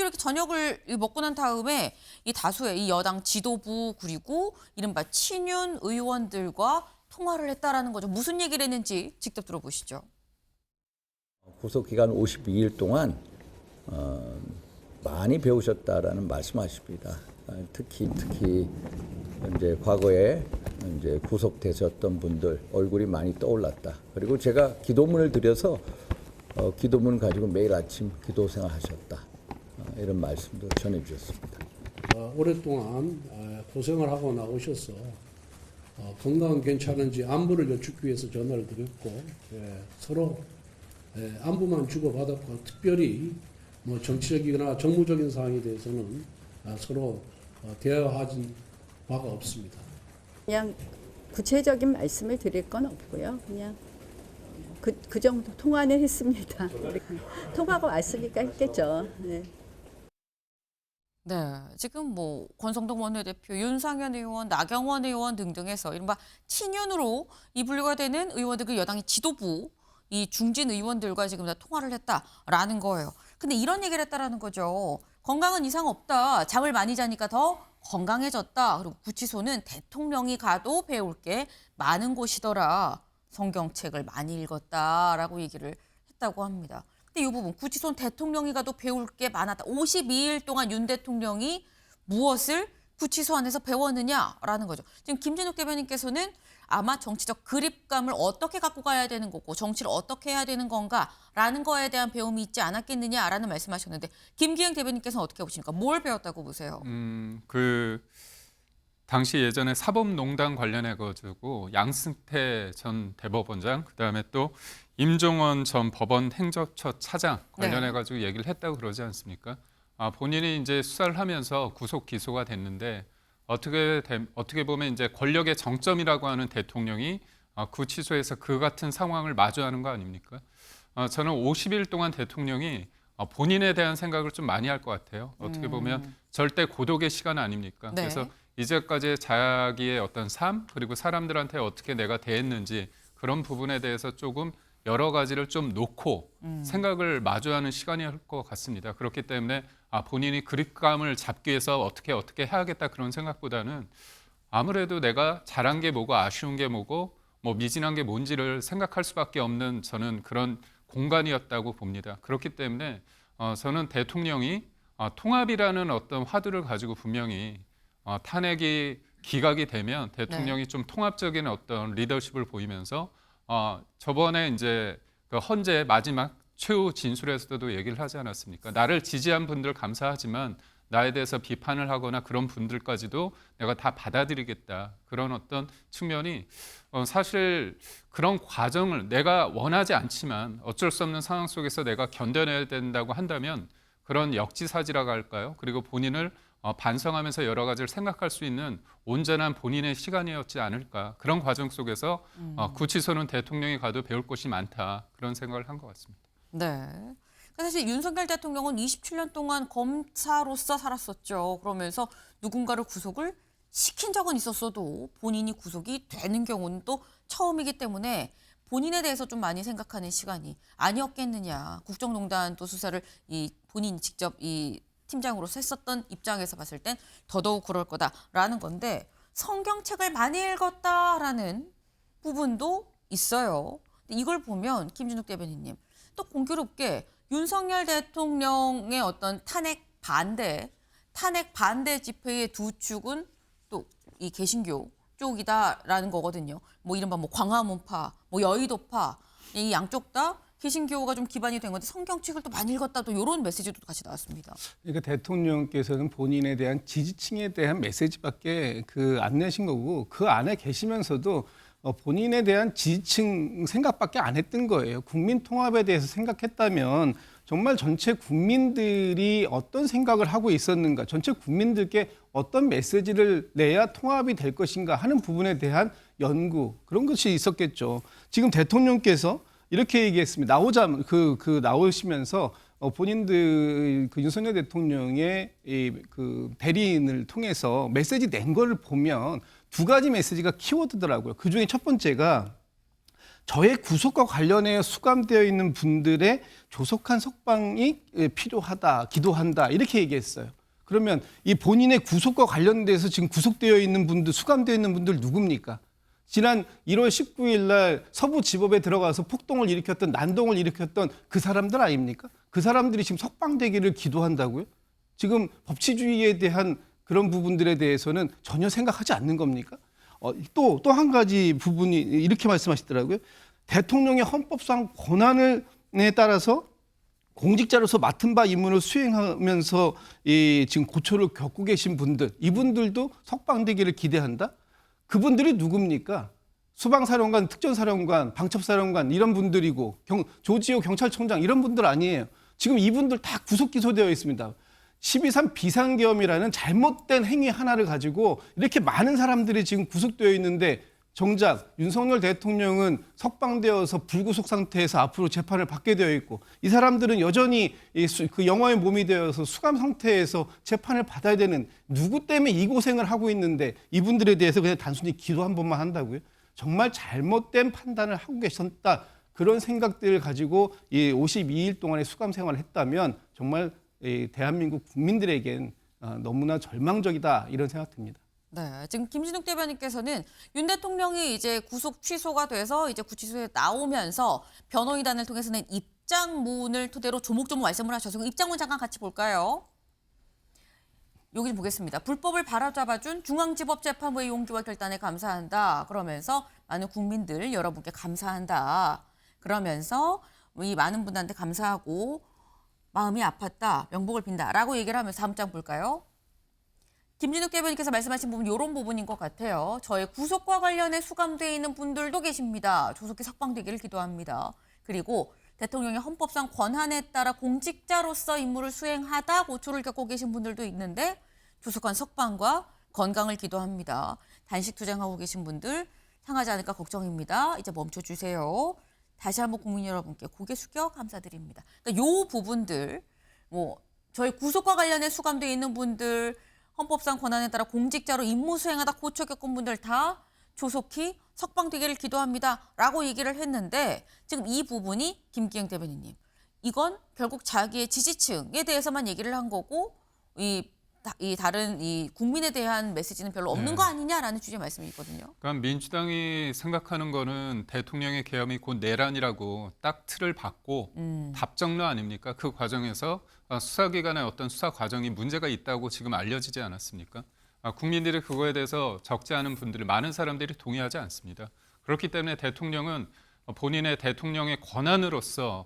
실제로 이렇게 저녁을 먹고 난 다음에 이 다수의 이 여당 지도부 그리고 이른바 친윤 의원들과 통화를 했다라는 거죠. 무슨 얘기를 했는지 직접 들어보시죠. 구속 기간 52일 동안 많이 배우셨다라는 말씀하십니다. 특히 이제 과거에 이제 구속되셨던 분들 얼굴이 많이 떠올랐다. 그리고 제가 기도문을 드려서 기도문 가지고 매일 아침 기도 생활하셨다. 이런 말씀도 전해주셨습니다. 오랫동안 고생을 하고 나오셔서 건강 괜찮은지 안부를 여쭙기 위해서 전화를 드렸고 서로 안부만 주고받았고 특별히 뭐 정치적이거나 정무적인 사항에 대해서는 서로 대화하진 바가 없습니다. 그냥 구체적인 말씀을 드릴 건 없고요. 그냥 그 정도 통화는 했습니다. 통화가 왔으니까 했겠죠. 네. 네, 지금 뭐 권성동 원내대표, 윤상현 의원, 나경원 의원 등등해서 이른바 친윤으로 이 분류가 되는 의원들 그 여당의 지도부 이 중진 의원들과 지금 다 통화를 했다라는 거예요. 근데 이런 얘기를 했다라는 거죠. 건강은 이상 없다. 잠을 많이 자니까 더 건강해졌다. 그리고 구치소는 대통령이 가도 배울 게 많은 곳이더라. 성경책을 많이 읽었다라고 얘기를 했다고 합니다. 근데 이 부분 구치소는 대통령이 가도 배울 게 많았다. 52일 동안 윤 대통령이 무엇을 구치소 안에서 배웠느냐라는 거죠. 지금 김진욱 대변인께서는 아마 정치적 그립감을 어떻게 갖고 가야 되는 거고 정치를 어떻게 해야 되는 건가라는 거에 대한 배움이 있지 않았겠느냐라는 말씀하셨는데 김기영 대변인께서는 어떻게 보십니까? 뭘 배웠다고 보세요? 당시 예전에 사법농단 관련해 가지고 양승태 전 대법원장 그다음에 또 임종원 전 법원 행정처 차장 관련해 가지고 얘기를 했다고 그러지 않습니까? 본인이 이제 수사를 하면서 구속 기소가 됐는데 어떻게 보면 이제 권력의 정점이라고 하는 대통령이 구치소에서 그 같은 상황을 마주하는 거 아닙니까? 저는 50일 동안 대통령이 본인에 대한 생각을 좀 많이 할 것 같아요. 어떻게 보면 절대 고독의 시간 아닙니까? 네. 그래서 이제까지 자기의 어떤 삶 그리고 사람들한테 어떻게 내가 대했는지 그런 부분에 대해서 조금 여러 가지를 좀 놓고 생각을 마주하는 시간일 것 같습니다. 그렇기 때문에 본인이 그립감을 잡기 위해서 어떻게 해야겠다 그런 생각보다는 아무래도 내가 잘한 게 뭐고 아쉬운 게 뭐고 뭐 미진한 게 뭔지를 생각할 수밖에 없는 저는 그런 공간이었다고 봅니다. 그렇기 때문에 저는 대통령이 통합이라는 어떤 화두를 가지고 분명히 탄핵이 기각이 되면 대통령이 좀 통합적인 어떤 리더십을 보이면서 저번에 이제 그 헌재 마지막 최후 진술에서도 얘기를 하지 않았습니까? 나를 지지한 분들 감사하지만 나에 대해서 비판을 하거나 그런 분들까지도 내가 다 받아들이겠다. 그런 어떤 측면이 사실 그런 과정을 내가 원하지 않지만 어쩔 수 없는 상황 속에서 내가 견뎌내야 된다고 한다면 그런 역지사지라고 할까요? 그리고 본인을 반성하면서 여러 가지를 생각할 수 있는 온전한 본인의 시간이었지 않을까. 그런 과정 속에서 구치소는 대통령이 가도 배울 곳이 많다. 그런 생각을 한 것 같습니다. 네. 사실 윤석열 대통령은 27년 동안 검사로서 살았었죠. 그러면서 누군가를 구속을 시킨 적은 있었어도 본인이 구속이 되는 경우는 또 처음이기 때문에 본인에 대해서 좀 많이 생각하는 시간이 아니었겠느냐. 국정농단 또 수사를 본인이 직접 팀장으로서 했었던 입장에서 봤을 땐 더더욱 그럴 거다라는 건데 성경책을 많이 읽었다라는 부분도 있어요. 이걸 보면 김진욱 대변인님 또 공교롭게 윤석열 대통령의 어떤 탄핵 반대 집회의 두 축은 또 이 개신교 쪽이다라는 거거든요. 뭐 이른바 뭐 광화문파, 뭐 여의도파 이 양쪽 다 개신교가 좀 기반이 된 건데 성경책을 또 많이 읽었다 또 이런 메시지도 같이 나왔습니다. 그러니까 대통령께서는 본인에 대한 지지층에 대한 메시지밖에 안 내신 거고 그 안에 계시면서도 본인에 대한 지지층 생각밖에 안 했던 거예요. 국민 통합에 대해서 생각했다면 정말 전체 국민들이 어떤 생각을 하고 있었는가, 전체 국민들께 어떤 메시지를 내야 통합이 될 것인가 하는 부분에 대한 연구 그런 것이 있었겠죠. 지금 대통령께서 이렇게 얘기했습니다. 나오시면서 본인들 윤석열 대통령의 그 대리인을 통해서 메시지 낸 거를 보면 두 가지 메시지가 키워드더라고요. 그 중에 첫 번째가 저의 구속과 관련해 수감되어 있는 분들의 조속한 석방이 필요하다, 기도한다 이렇게 얘기했어요. 그러면 이 본인의 구속과 관련돼서 지금 구속되어 있는 분들, 수감되어 있는 분들 누굽니까? 지난 1월 19일 날 서부지법에 들어가서 폭동을 일으켰던, 난동을 일으켰던 그 사람들 아닙니까? 그 사람들이 지금 석방되기를 기도한다고요? 지금 법치주의에 대한 그런 부분들에 대해서는 전혀 생각하지 않는 겁니까? 또 한 가지 부분이 이렇게 말씀하시더라고요. 대통령의 헌법상 권한에 따라서 공직자로서 맡은 바 임무를 수행하면서 지금 고초를 겪고 계신 분들, 이분들도 석방되기를 기대한다? 그분들이 누굽니까? 수방사령관, 특전사령관, 방첩사령관 이런 분들이고 조지호 경찰청장 이런 분들 아니에요. 지금 이분들 다 구속 기소되어 있습니다. 12.3 비상계엄이라는 잘못된 행위 하나를 가지고 이렇게 많은 사람들이 지금 구속되어 있는데 정작 윤석열 대통령은 석방되어서 불구속 상태에서 앞으로 재판을 받게 되어 있고 이 사람들은 여전히 그 영화의 몸이 되어서 수감 상태에서 재판을 받아야 되는, 누구 때문에 이 고생을 하고 있는데 이분들에 대해서 그냥 단순히 기도 한 번만 한다고요? 정말 잘못된 판단을 하고 계셨다. 그런 생각들을 가지고 이 52일 동안의 수감 생활을 했다면 정말 대한민국 국민들에겐 너무나 절망적이다 이런 생각 듭니다. 네, 지금 김진욱 대변인께서는 윤 대통령이 이제 구속 취소가 돼서 이제 구치소에 나오면서 변호인단을 통해서 낸 입장문을 토대로 조목조목 말씀을 하셔서 그 입장문 잠깐 같이 볼까요? 여기 좀 보겠습니다. 불법을 바로잡아준 중앙지법재판부의 용기와 결단에 감사한다. 그러면서 많은 국민들 여러분께 감사한다. 그러면서 이 많은 분들한테 감사하고 마음이 아팠다. 명복을 빈다라고 얘기를 하면서 다음 장 볼까요? 김진욱 대변인께서 말씀하신 부분 이런 부분인 것 같아요. 저의 구속과 관련해 수감되어 있는 분들도 계십니다. 조속히 석방되기를 기도합니다. 그리고 대통령의 헌법상 권한에 따라 공직자로서 임무를 수행하다 고초를 겪고 계신 분들도 있는데 조속한 석방과 건강을 기도합니다. 단식 투쟁하고 계신 분들 상하지 않을까 걱정입니다. 이제 멈춰주세요. 다시 한번 국민 여러분께 고개 숙여 감사드립니다. 그러니까 요 부분들, 저희 구속과 관련해 수감되어 있는 분들, 헌법상 권한에 따라 공직자로 임무 수행하다 고초 겪은 분들 다 조속히 석방되기를 기도합니다라고 얘기를 했는데 지금 이 부분이 김기영 대변인님, 이건 결국 자기의 지지층에 대해서만 얘기를 한 거고 이 다른 이 국민에 대한 메시지는 별로 없는 거 아니냐라는 취지의 말씀이 있거든요. 그러니까 민주당이 생각하는 거는 대통령의 계엄이 곧 내란이라고 딱 틀을 받고 답정로 아닙니까? 그 과정에서 수사기관의 어떤 수사 과정이 문제가 있다고 지금 알려지지 않았습니까? 국민들이 그거에 대해서 적지 않은 분들이, 많은 사람들이 동의하지 않습니다. 그렇기 때문에 대통령은 본인의 대통령의 권한으로서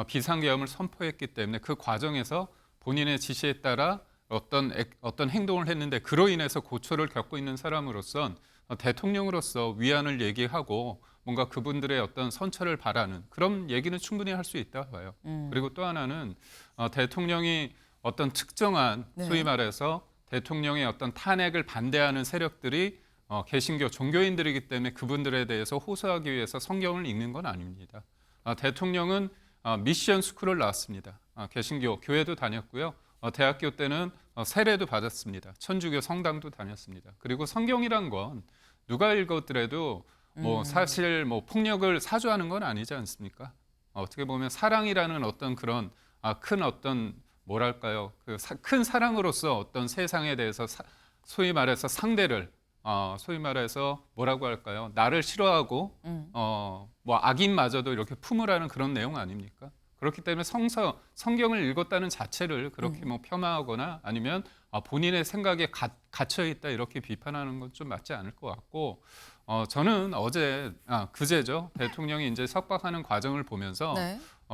비상계엄을 선포했기 때문에 그 과정에서 본인의 지시에 따라 어떤 행동을 했는데 그로 인해서 고초를 겪고 있는 사람으로선 대통령으로서 위안을 얘기하고 뭔가 그분들의 어떤 선처를 바라는 그런 얘기는 충분히 할 수 있다고 봐요. 그리고 또 하나는 대통령이 어떤 특정한 소위 말해서 대통령의 어떤 탄핵을 반대하는 세력들이 개신교 종교인들이기 때문에 그분들에 대해서 호소하기 위해서 성경을 읽는 건 아닙니다. 대통령은 미션 스쿨을 나왔습니다. 개신교 교회도 다녔고요. 대학교 때는 세례도 받았습니다. 천주교 성당도 다녔습니다. 그리고 성경이란 건 누가 읽었더라도 사실 폭력을 사주하는 건 아니지 않습니까? 어떻게 보면 사랑이라는 어떤 그런 큰 어떤 뭐랄까요? 큰 사랑으로서 어떤 세상에 대해서 소위 말해서 상대를 소위 말해서 뭐라고 할까요? 나를 싫어하고 악인마저도 이렇게 품으라는 그런 내용 아닙니까? 그렇기 때문에 성경을 읽었다는 자체를 그렇게 폄하하거나 아니면 본인의 생각에 갇혀 있다 이렇게 비판하는 건 좀 맞지 않을 것 같고 저는 그제죠. 대통령이 이제 석방하는 과정을 보면서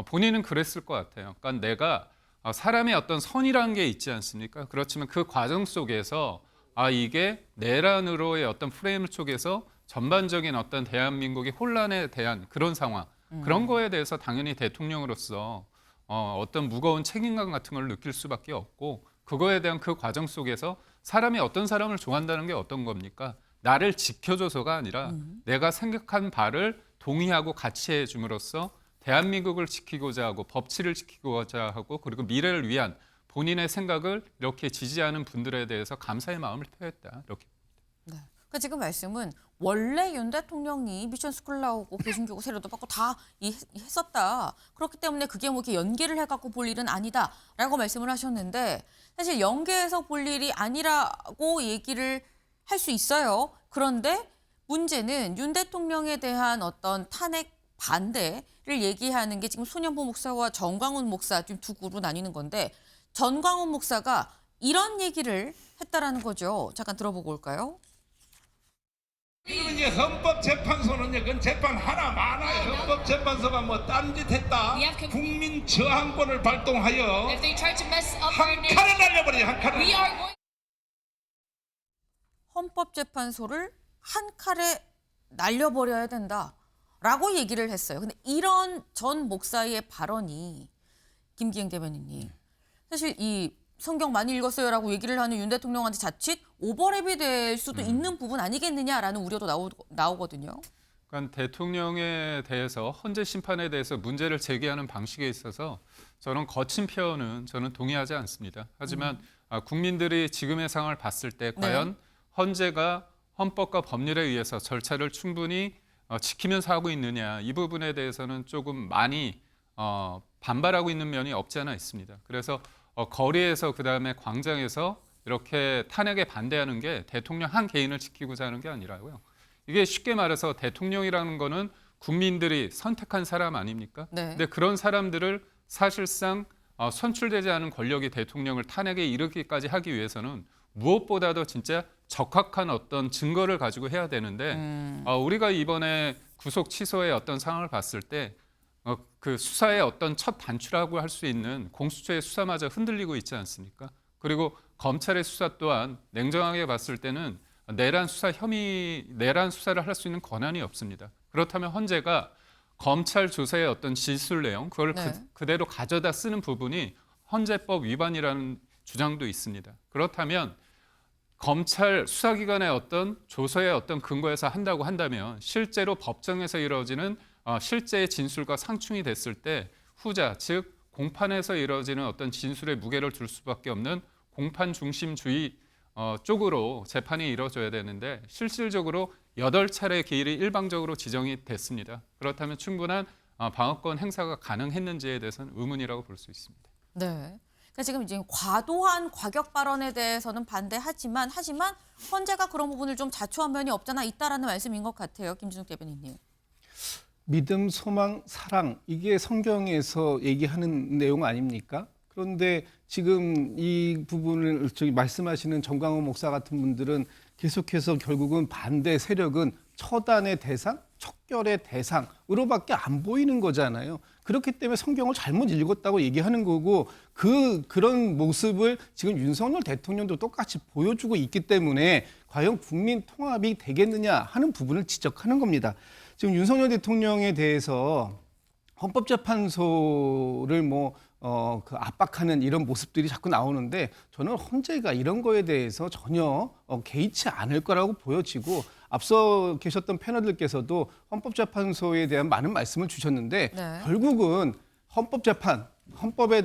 본인은 그랬을 것 같아요. 그러니까 내가 사람의 어떤 선이라는 게 있지 않습니까? 그렇지만 그 과정 속에서 이게 내란으로의 어떤 프레임 속에서 전반적인 어떤 대한민국의 혼란에 대한 그런 상황, 그런 거에 대해서 당연히 대통령으로서 어떤 무거운 책임감 같은 걸 느낄 수밖에 없고 그거에 대한 그 과정 속에서 사람이 어떤 사람을 좋아한다는 게 어떤 겁니까? 나를 지켜줘서가 아니라 내가 생각한 바를 동의하고 같이 해줌으로써 대한민국을 지키고자 하고 법치를 지키고자 하고 그리고 미래를 위한 본인의 생각을 이렇게 지지하는 분들에 대해서 감사의 마음을 표했다. 이렇게. 네. 그러니까 지금 말씀은 원래 윤 대통령이 미션 스쿨 나오고 교신교구 세례도 받고 다 했었다. 그렇기 때문에 그게 뭐 이렇게 연계를 해갖고 볼 일은 아니다라고 말씀을 하셨는데 사실 연계해서 볼 일이 아니라고 얘기를 할 수 있어요. 그런데 문제는 윤 대통령에 대한 어떤 탄핵 반대를 얘기하는 게 지금 손현보 목사와 전광훈 목사 지금 두 그룹으로 나뉘는 건데 전광훈 목사가 이런 얘기를 했다라는 거죠. 잠깐 들어보고 올까요? 이거는 이제 헌법재판소는 그건 재판 하나 많아요. 헌법재판소가 뭐 딴짓했다. 국민 저항권을 발동하여 If they try to mess up our 한 name, 칼에 날려버려 한 we 칼에. are going. 헌법재판소를 한 칼에 날려버려야 된다라고 얘기를 했어요. 근데 이런 전 목사의 발언이 김기행 대변인님 사실 이 성경 많이 읽었어요라고 얘기를 하는 윤 대통령한테 자칫 오버랩이 될 수도 있는 부분 아니겠느냐라는 우려도 나오거든요. 그러니까 대통령에 대해서 헌재 심판에 대해서 문제를 제기하는 방식에 있어서 저는 거친 표현은 저는 동의하지 않습니다. 하지만 국민들이 지금의 상황을 봤을 때 과연 헌재가 헌법과 법률에 의해서 절차를 충분히 지키면서 하고 있느냐 이 부분에 대해서는 조금 많이 반발하고 있는 면이 없지 않아 있습니다. 그래서 거리에서 그다음에 광장에서 이렇게 탄핵에 반대하는 게 대통령 한 개인을 지키고자 하는 게 아니라고요. 이게 쉽게 말해서 대통령이라는 거는 국민들이 선택한 사람 아닙니까? 네. 근데 그런 사람들을 사실상 선출되지 않은 권력이 대통령을 탄핵에 이르기까지 하기 위해서는 무엇보다도 진짜 적합한 어떤 증거를 가지고 해야 되는데 우리가 이번에 구속 취소의 어떤 상황을 봤을 때 그 수사의 어떤 첫 단추라고 할 수 있는 공수처의 수사마저 흔들리고 있지 않습니까? 그리고 검찰의 수사 또한 냉정하게 봤을 때는 내란 수사를 할 수 있는 권한이 없습니다. 그렇다면 헌재가 검찰 조사의 어떤 진술 내용 그걸 그대로 가져다 쓰는 부분이 헌재법 위반이라는 주장도 있습니다. 그렇다면 검찰 수사기관의 어떤 조서의 어떤 근거에서 한다고 한다면 실제로 법정에서 이루어지는 실제의 진술과 상충이 됐을 때 후자 즉 공판에서 이루어지는 어떤 진술의 무게를 둘 수밖에 없는 공판 중심주의 쪽으로 재판이 이루어져야 되는데 실질적으로 8차례 기일이 일방적으로 지정이 됐습니다. 그렇다면 충분한 방어권 행사가 가능했는지에 대해서는 의문이라고 볼 수 있습니다. 네. 그러니까 지금 이제 과도한 과격 발언에 대해서는 반대하지만 헌재가 그런 부분을 좀 자초한 면이 없잖아 있다라는 말씀인 것 같아요. 김준욱 대변인님. 믿음, 소망, 사랑 이게 성경에서 얘기하는 내용 아닙니까? 그런데 지금 이 부분을 말씀하시는 정광훈 목사 같은 분들은 계속해서 결국은 반대 세력은 처단의 대상, 척결의 대상으로밖에 안 보이는 거잖아요. 그렇기 때문에 성경을 잘못 읽었다고 얘기하는 거고 그런 모습을 지금 윤석열 대통령도 똑같이 보여주고 있기 때문에 과연 국민 통합이 되겠느냐 하는 부분을 지적하는 겁니다. 지금 윤석열 대통령에 대해서 헌법재판소를 그 압박하는 이런 모습들이 자꾸 나오는데 저는 헌재가 이런 거에 대해서 전혀 개의치 않을 거라고 보여지고 앞서 계셨던 패널들께서도 헌법재판소에 대한 많은 말씀을 주셨는데 결국은 헌법에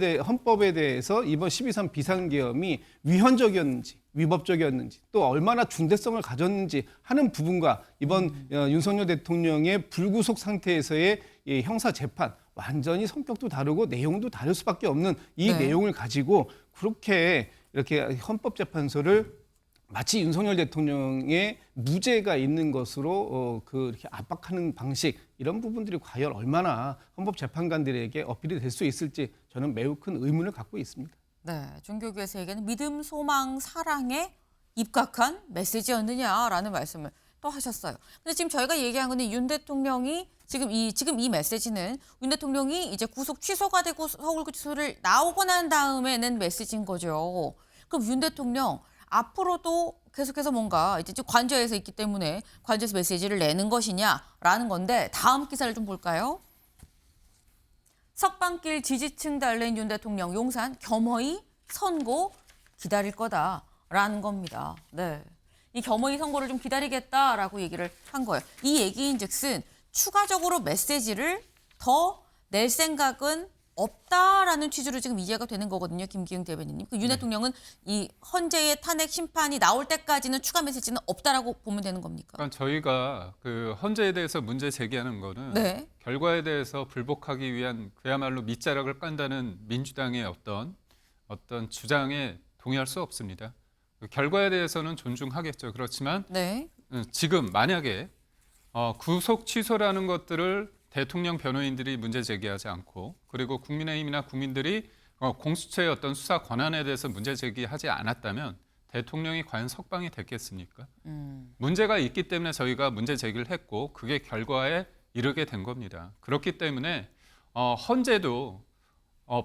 대해서 이번 12.3 비상계엄이 위헌적이었는지 위법적이었는지 또 얼마나 중대성을 가졌는지 하는 부분과 이번 윤석열 대통령의 불구속 상태에서의 이 형사재판 완전히 성격도 다르고 내용도 다를 수밖에 없는 이 내용을 가지고 그렇게 이렇게 헌법재판소를 마치 윤석열 대통령의 무죄가 있는 것으로 이렇게 압박하는 방식 이런 부분들이 과연 얼마나 헌법재판관들에게 어필이 될 수 있을지 저는 매우 큰 의문을 갖고 있습니다. 네, 종교교회에서에게는 믿음, 소망, 사랑에 입각한 메시지였느냐라는 말씀을 또 하셨어요. 근데 지금 저희가 얘기한 거는 윤 대통령이 지금 이 메시지는 윤 대통령이 이제 구속 취소가 되고 서울구치소를 나오고 난 다음에 낸 메시지인 거죠. 그럼 윤 대통령 앞으로도 계속해서 뭔가 이제 관저에서 있기 때문에 관저에서 메시지를 내는 것이냐라는 건데 다음 기사를 좀 볼까요? 석방길 지지층 달래인 윤 대통령 용산 겸허히 선고 기다릴 거다라는 겁니다. 네, 이 겸허히 선고를 좀 기다리겠다라고 얘기를 한 거예요. 이 얘기인즉슨 추가적으로 메시지를 더 낼 생각은 없다라는 취지로 지금 이해가 되는 거거든요, 김기흥 대변인님. 윤 대통령은 이 헌재의 탄핵 심판이 나올 때까지는 추가 메시지는 없다라고 보면 되는 겁니까? 그러니까 저희가 그 헌재에 대해서 문제 제기하는 거는 네. 결과에 대해서 불복하기 위한 그야말로 밑자락을 깐다는 민주당의 어떤 주장에 동의할 수 없습니다. 그 결과에 대해서는 존중하겠죠. 그렇지만 네. 지금 만약에 구속 취소라는 것들을 대통령 변호인들이 문제 제기하지 않고 그리고 국민의힘이나 국민들이 공수처의 어떤 수사 권한에 대해서 문제 제기하지 않았다면 대통령이 과연 석방이 됐겠습니까? 문제가 있기 때문에 저희가 문제 제기를 했고 그게 결과에 이르게 된 겁니다. 그렇기 때문에 헌재도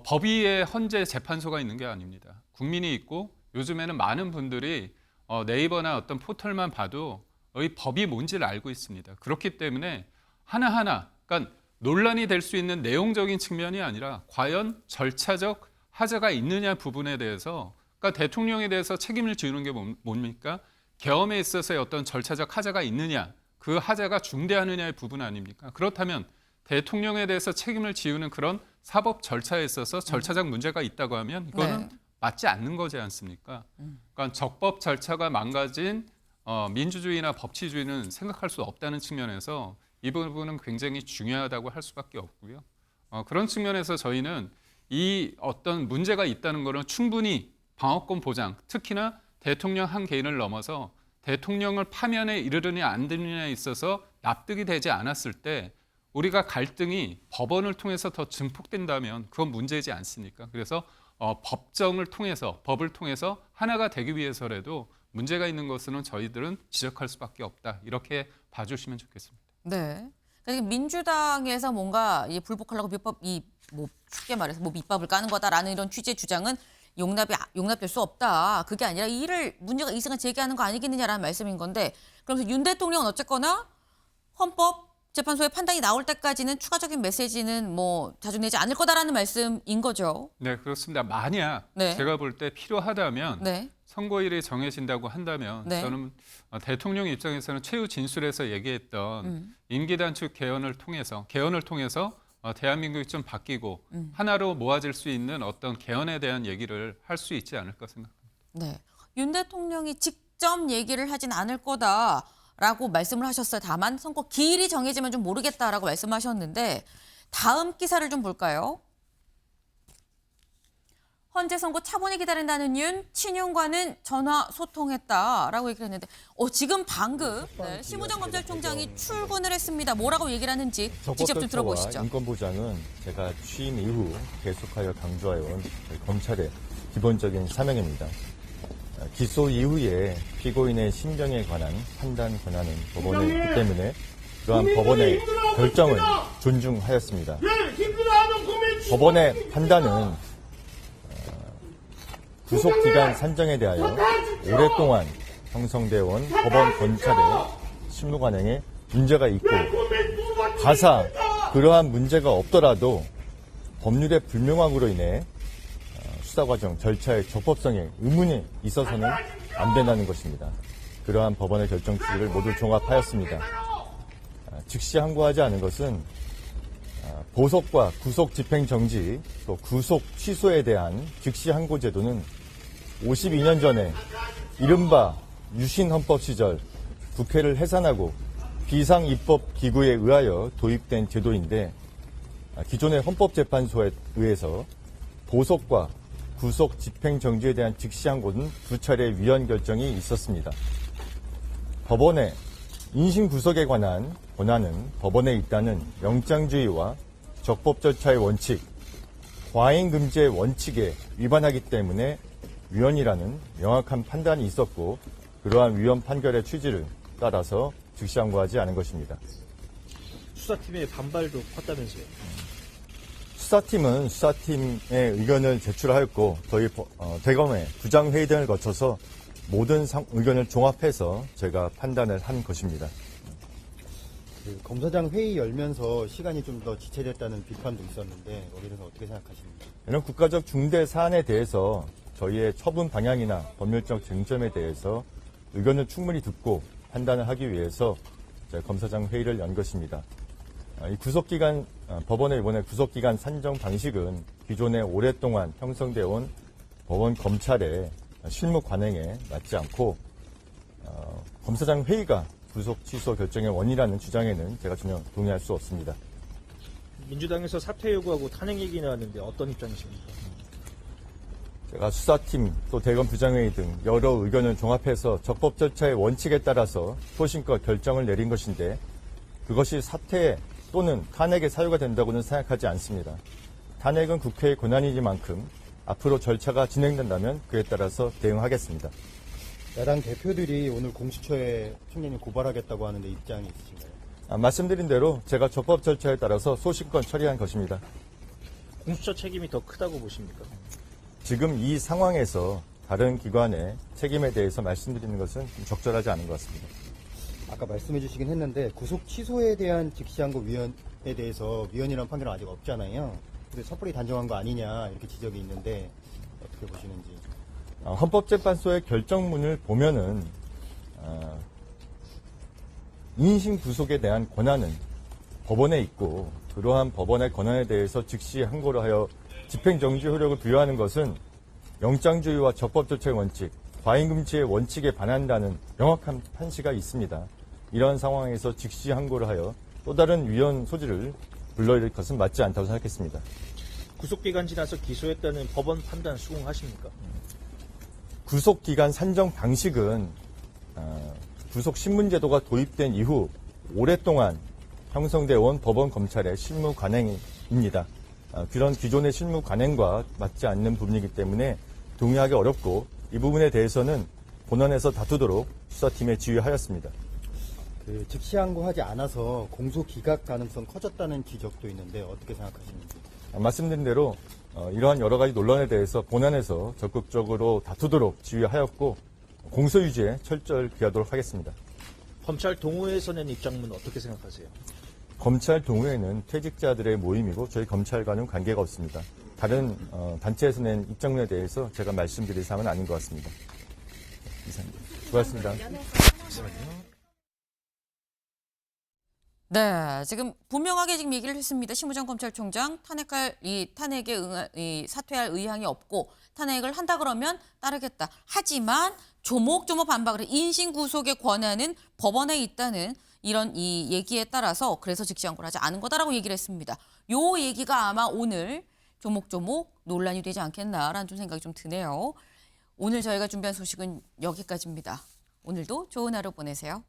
법위에 헌재 재판소가 있는 게 아닙니다. 국민이 있고 요즘에는 많은 분들이 네이버나 어떤 포털만 봐도 이 법이 뭔지를 알고 있습니다. 그렇기 때문에 하나하나 그러니까 논란이 될 수 있는 내용적인 측면이 아니라 과연 절차적 하자가 있느냐 부분에 대해서 그러니까 대통령에 대해서 책임을 지우는 게 뭡니까? 계엄에 있어서의 어떤 절차적 하자가 있느냐 그 하자가 중대하느냐의 부분 아닙니까? 그렇다면 대통령에 대해서 책임을 지우는 그런 사법 절차에 있어서 절차적 문제가 있다고 하면 이거는 네. 맞지 않는 거지 않습니까? 그러니까 적법 절차가 망가진 민주주의나 법치주의는 생각할 수 없다는 측면에서 이 부분은 굉장히 중요하다고 할 수밖에 없고요. 그런 측면에서 저희는 이 어떤 문제가 있다는 것은 충분히 방어권 보장, 특히나 대통령 한 개인을 넘어서 대통령을 파면에 이르느냐 안 되느냐에 있어서 납득이 되지 않았을 때 우리가 갈등이 법원을 통해서 더 증폭된다면 그건 문제이지 않습니까? 그래서 법정을 통해서 법을 통해서 하나가 되기 위해서라도 문제가 있는 것은 저희들은 지적할 수밖에 없다. 이렇게 봐주시면 좋겠습니다. 네. 그러니까 민주당에서 뭔가 불복하려고 쉽게 말해서 밑밥을 까는 거다라는 이런 취지의 주장은 용납될 수 없다. 그게 아니라 문제가 이상을 제기하는 거 아니겠느냐라는 말씀인 건데, 그러면서 윤 대통령은 어쨌거나 헌법재판소의 판단이 나올 때까지는 추가적인 메시지는 자주 내지 않을 거다라는 말씀인 거죠. 네, 그렇습니다. 만약 네. 제가 볼 때 필요하다면 네. 선고일이 정해진다고 한다면 네. 저는 대통령 입장에서는 최후 진술에서 얘기했던 임기단축 개헌을 통해서 대한민국이 좀 바뀌고 하나로 모아질 수 있는 어떤 개헌에 대한 얘기를 할 수 있지 않을까 생각합니다. 네. 윤 대통령이 직접 얘기를 하진 않을 거다라고 말씀을 하셨어요. 다만 선고 기일이 정해지면 좀 모르겠다라고 말씀하셨는데 다음 기사를 좀 볼까요? 헌재 선고 차분히 기다린다는 윤, 친윤과는 전화 소통했다라고 얘기를 했는데 지금 방금 심우정 검찰총장이 출근을 했습니다. 뭐라고 얘기를 하는지 직접 좀 들어보시죠. 인권보장은 제가 취임 이후 계속하여 강조해온 검찰의 기본적인 사명입니다. 기소 이후에 피고인의 신병에 관한 판단 권한은 법원에 있기 때문에 그러한 법원의 결정을 존중하였습니다. 법원의 판단은 구속기간 산정에 대하여 오랫동안 형성되어 온 법원 검찰의 실무관행에 문제가 있고 가사 그러한 문제가 없더라도 법률의 불명확으로 인해 수사과정 절차의 적법성에 의문이 있어서는 안 된다는 것입니다. 그러한 법원의 결정 취지를 모두 종합하였습니다. 즉시 항고하지 않은 것은 보석과 구속 집행정지 또 구속 취소에 대한 즉시 항고 제도는 52년 전에 이른바 유신헌법 시절 국회를 해산하고 비상입법기구에 의하여 도입된 제도인데 기존의 헌법재판소에 의해서 보석과 구속 집행정지에 대한 즉시 항고는 2차례 위헌 결정이 있었습니다. 법원의 인신구속에 관한 권한은 법원에 있다는 영장주의와 적법 절차의 원칙, 과잉금지의 원칙에 위반하기 때문에 위헌이라는 명확한 판단이 있었고 그러한 위헌 판결의 취지를 따라서 즉시 항고하지 않은 것입니다. 수사팀의 반발도 컸다면서요? 수사팀은 수사팀의 의견을 제출하였고 저희 대검의 부장회의 등을 거쳐서 모든 의견을 종합해서 제가 판단을 한 것입니다. 검사장 회의 열면서 시간이 좀 더 지체됐다는 비판도 있었는데 여기에 대해서 어떻게 생각하십니까? 이런 국가적 중대 사안에 대해서 저희의 처분 방향이나 법률적 쟁점에 대해서 의견을 충분히 듣고 판단을 하기 위해서 검사장 회의를 연 것입니다. 이 구속기간, 법원의 이번에 구속기간 산정 방식은 기존에 오랫동안 형성되어 온 법원 검찰의 실무 관행에 맞지 않고 검사장 회의가 구속 취소 결정의 원인이라는 주장에는 제가 전혀 동의할 수 없습니다. 민주당에서 사퇴 요구하고 탄핵 얘기 나왔는데 어떤 입장이십니까? 제가 수사팀 또 대검 부장회의 등 여러 의견을 종합해서 적법 절차의 원칙에 따라서 소신껏 결정을 내린 것인데 그것이 사퇴 또는 탄핵의 사유가 된다고는 생각하지 않습니다. 탄핵은 국회의 권한이니만큼 앞으로 절차가 진행된다면 그에 따라서 대응하겠습니다. 야당 대표들이 오늘 공수처에 총리님 고발하겠다고 하는데 입장이 있으신가요? 말씀드린 대로 제가 적법 절차에 따라서 소신껏 처리한 것입니다. 공수처 책임이 더 크다고 보십니까? 지금 이 상황에서 다른 기관의 책임에 대해서 말씀드리는 것은 좀 적절하지 않은 것 같습니다. 아까 말씀해 주시긴 했는데 구속 취소에 대한 직시항고 위원에 대해서 위헌이라는 판결은 아직 없잖아요. 근데 섣불리 단정한 거 아니냐 이렇게 지적이 있는데 어떻게 보시는지. 헌법재판소의 결정문을 보면은 인신 구속에 대한 권한은 법원에 있고 그러한 법원의 권한에 대해서 즉시 항고를 하여 집행정지 효력을 부여하는 것은 영장주의와 적법 절차의 원칙, 과잉금지의 원칙에 반한다는 명확한 판시가 있습니다. 이러한 상황에서 즉시 항고를 하여 또 다른 위헌 소지를 불러일으킬 것은 맞지 않다고 생각했습니다. 구속기간 지나서 기소했다는 법원 판단 수긍하십니까? 구속기간 산정 방식은 구속신문제도가 도입된 이후 오랫동안 형성되어 온 법원 검찰의 실무 관행입니다. 그런 기존의 실무 관행과 맞지 않는 부분이기 때문에 동의하기 어렵고 이 부분에 대해서는 본원에서 다투도록 수사팀에 지휘하였습니다. 그 즉시항고하지 않아서 공소 기각 가능성 커졌다는 지적도 있는데 어떻게 생각하시는지. 말씀드린 대로 이러한 여러 가지 논란에 대해서 본안에서 적극적으로 다투도록 지휘하였고 공소 유지에 철저히 기하도록 하겠습니다. 검찰 동호회에서 낸 입장문 어떻게 생각하세요? 검찰 동호회는 퇴직자들의 모임이고 저희 검찰과는 관계가 없습니다. 다른 단체에서 낸 입장문에 대해서 제가 말씀드릴 사항은 아닌 것 같습니다. 이상입니다. 수고하셨습니다. 네, 지금 분명하게 지금 얘기를 했습니다. 심우정 검찰총장 탄핵에 사퇴할 의향이 없고 탄핵을 한다 그러면 따르겠다. 하지만 조목조목 반박을 해 인신 구속의 권한은 법원에 있다는 이런 이 얘기에 따라서 그래서 즉시항고를 하지 않은 거다라고 얘기를 했습니다. 요 얘기가 아마 오늘 조목조목 논란이 되지 않겠나라는 좀 생각이 좀 드네요. 오늘 저희가 준비한 소식은 여기까지입니다. 오늘도 좋은 하루 보내세요.